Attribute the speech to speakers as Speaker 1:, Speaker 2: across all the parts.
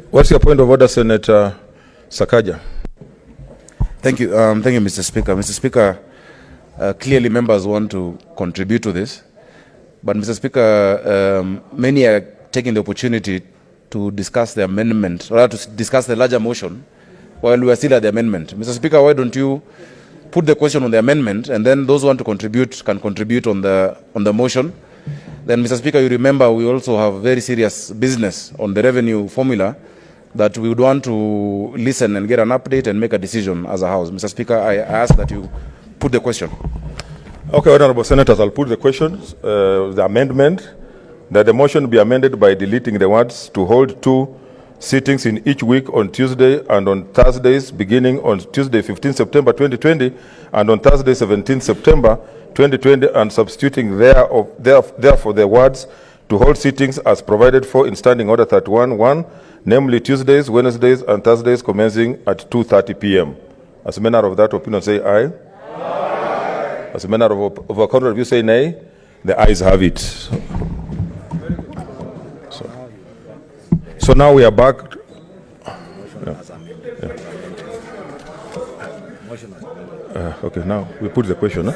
Speaker 1: What's your point of order, Senator Sakaja?
Speaker 2: Thank you, Mr. Speaker. Mr. Speaker, clearly members want to contribute to this, but Mr. Speaker, many are taking the opportunity to discuss the amendment, or to discuss the larger motion, while we are still at the amendment. Mr. Speaker, why don't you put the question on the amendment, and then those who want to contribute can contribute on the motion. Then, Mr. Speaker, you remember we also have very serious business on the revenue formula that we would want to listen and get an update and make a decision as a House. Mr. Speaker, I ask that you put the question.
Speaker 1: Okay, Honorable Senators, I'll put the question, the amendment, that the motion be amended by deleting the words "to hold 2 sittings in each week on Tuesday and on Thursdays, beginning on Tuesday 15 September 2020 and on Thursday 17 September 2020, and substituting therefore the words "to hold sittings as provided for in Standing Order 31-1, namely Tuesdays, Wednesdays, and Thursdays commencing at 2:30 p.m. As a manner of that opinion, say aye. Aye. As a manner of a contrary view, say nay. The ayes have it. So now we are back. Okay, now we put the question.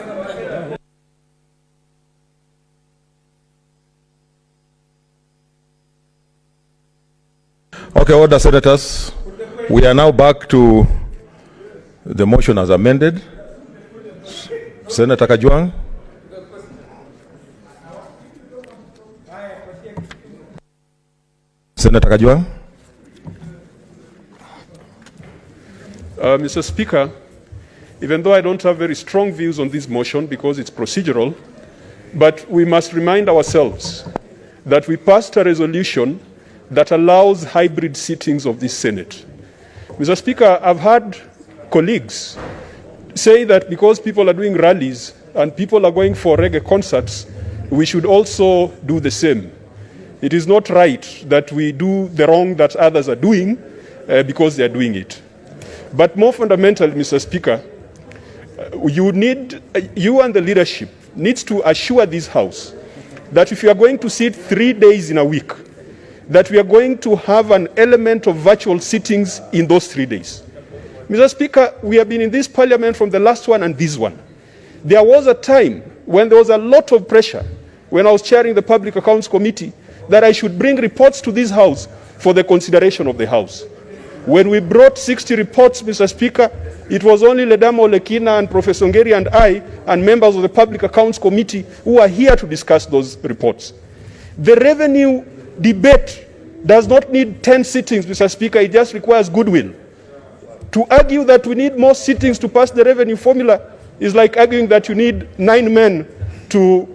Speaker 1: Okay, order, Senators. We are now back to the motion as amended. Senator Kajwang. Senator Kajwang.
Speaker 3: Mr. Speaker, even though I don't have very strong views on this motion because it's procedural, but we must remind ourselves that we passed a resolution that allows hybrid sittings of this Senate. Mr. Speaker, I've had colleagues say that because people are doing rallies and people are going for reggae concerts, we should also do the same. It is not right that we do the wrong that others are doing because they are doing it. But more fundamentally, Mr. Speaker, you and the leadership needs to assure this House that if you are going to sit 3 days in a week, that we are going to have an element of virtual sittings in those 3 days. Mr. Speaker, we have been in this parliament from the last one and this one. There was a time when there was a lot of pressure when I was chairing the Public Accounts Committee that I should bring reports to this House for the consideration of the House. When we brought 60 reports, Mr. Speaker, it was only Ledamo Lekina and Professor Ngeri and I and members of the Public Accounts Committee who are here to discuss those reports. The revenue debate does not need 10 sittings, Mr. Speaker. It just requires goodwill. To argue that we need more sittings to pass the revenue formula is like arguing that you need 9 men to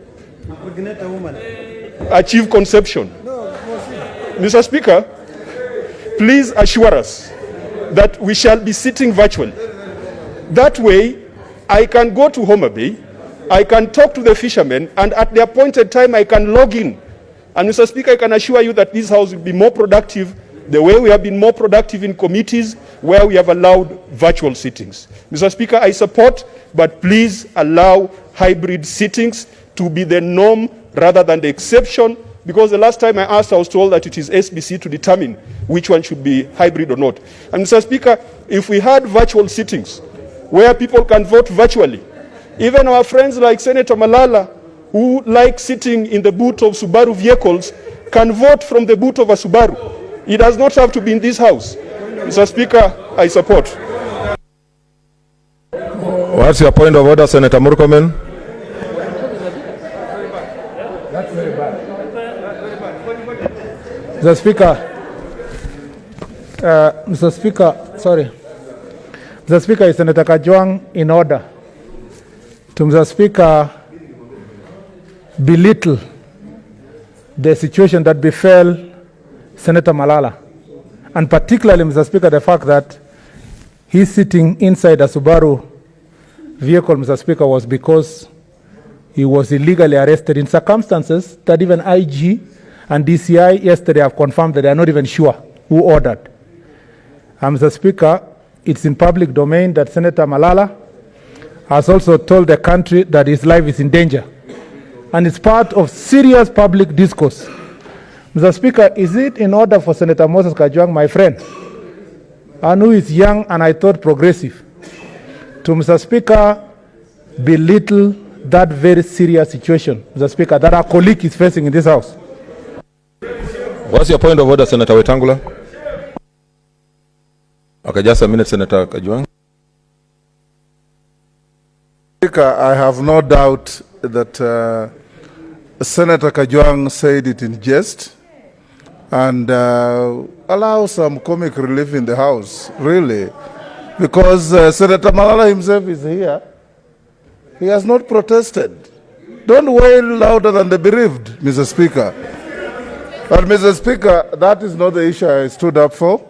Speaker 3: achieve conception. Mr. Speaker, please assure us that we shall be sitting virtually. That way, I can go to Homa Bay, I can talk to the fishermen, and at the appointed time, I can log in. And Mr. Speaker, I can assure you that this House will be more productive the way we have been more productive in committees where we have allowed virtual sittings. Mr. Speaker, I support, but please allow hybrid sittings to be the norm rather than the exception, because the last time I asked, I was told that it is SBC to determine which one should be hybrid or not. And Mr. Speaker, if we had virtual sittings where people can vote virtually, even our friends like Senator Malala, who like sitting in the boot of Subaru vehicles, can vote from the boot of a Subaru. It does not have to be in this House. Mr. Speaker, I support.
Speaker 1: What's your point of order, Senator Murkomen?
Speaker 4: That's very bad. Mr. Speaker, is Senator Kajwang in order to, Mr. Speaker, belittle the situation that befell Senator Malala, and particularly, Mr. Speaker, the fact that he's sitting inside a Subaru vehicle, Mr. Speaker, was because he was illegally arrested in circumstances that even IG and DCI yesterday have confirmed that they are not even sure who ordered. Mr. Speaker, it's in public domain that Senator Malala has also told the country that his life is in danger. And it's part of serious public discourse Mr. Speaker, is it in order for Senator Moses Kajwang, my friend, and who is young and I thought progressive, to, Mr. Speaker, belittle that very serious situation, Mr. Speaker, that our colleague is facing in this House?
Speaker 1: What's your point of order, Senator Wetangula? Okay, just a minute, Senator Kajwang.
Speaker 5: Speaker, I have no doubt that Senator Kajwang said it in jest and allow some comic relief in the House, really, because Senator Malala himself is here. He has not protested. Don't wail louder than the bereaved, Mr. Speaker. But, Mr. Speaker, that is not the issue I stood up for.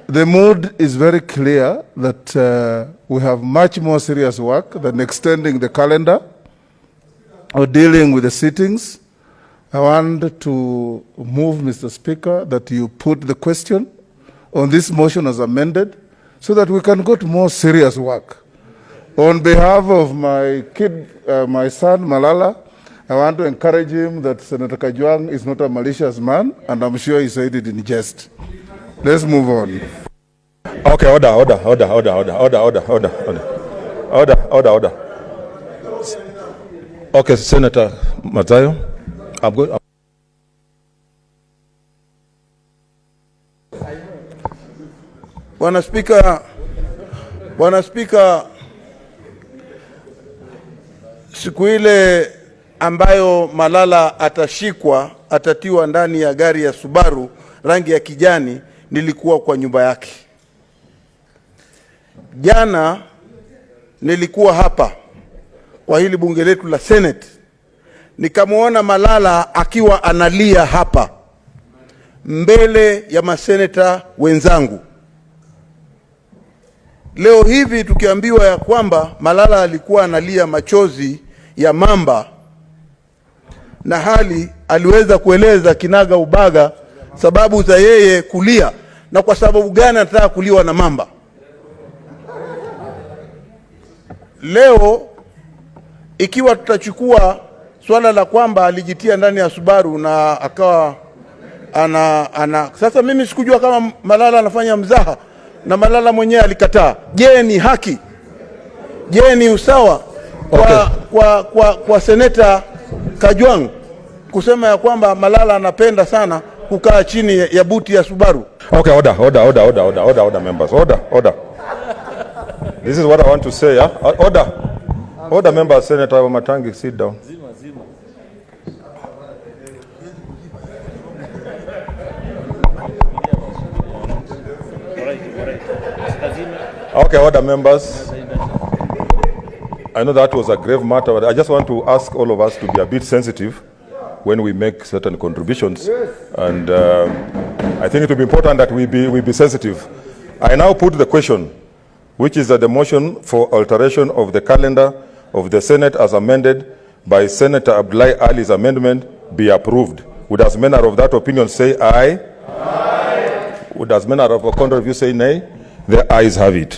Speaker 5: The mood is very clear that we have much more serious work than extending the calendar or dealing with the sittings. I want to move, Mr. Speaker, that you put the question on this motion as amended so that we can go to more serious work. On behalf of my kid, my son, Malala, I want to encourage him that Senator Kajwang is not a malicious man, and I'm sure he said it in jest. Let's move on.
Speaker 1: Okay, order. Okay, Senator Mazayo. I'm good.
Speaker 6: Bwana Spika, siku ile ambayo Malala atashikwa, atatiwa ndani ya gari ya Subaru rangi ya kijani, nilikuwa kwa nyumba yake. Jana nilikuwa hapa kwa hili bunge letu la Senate, nikamwona Malala akiwa analia hapa mbele ya maseneta wenzangu. Leo hivi tukiambiwa ya kwamba Malala alikuwa analia machozi ya mamba, na hali aliweza kueleza kinaga ubaga sababu za yeye kulia na kwa sababu gani anataka kuliwa na mamba. Leo ikiwa tutachukua swala la kwamba alijitia ndani ya Subaru na akawa sasa mimi sikujua kama Malala anafanya mzaha na Malala mwenyewe alikataa. Je, ni haki? Je, ni usawa kwa Seneta Kajwang kusema ya kwamba Malala anapenda sana kukaa chini ya buti ya Subaru?
Speaker 1: Okay, order, members. Order. This is what I want to say, yeah? Order, members. Senator Matangi, sit down. Okay, order, members. I know that was a grave matter, but I just want to ask all of us to be a bit sensitive when we make certain contributions. Yes. And I think it will be important that we be sensitive. I now put the question, which is that the motion for alteration of the calendar of the Senate as amended by Senator Abdullahi Ali's amendment be approved. Would as many of that opinion say aye? Aye. Would as many of a contrary view say nay? The ayes have it.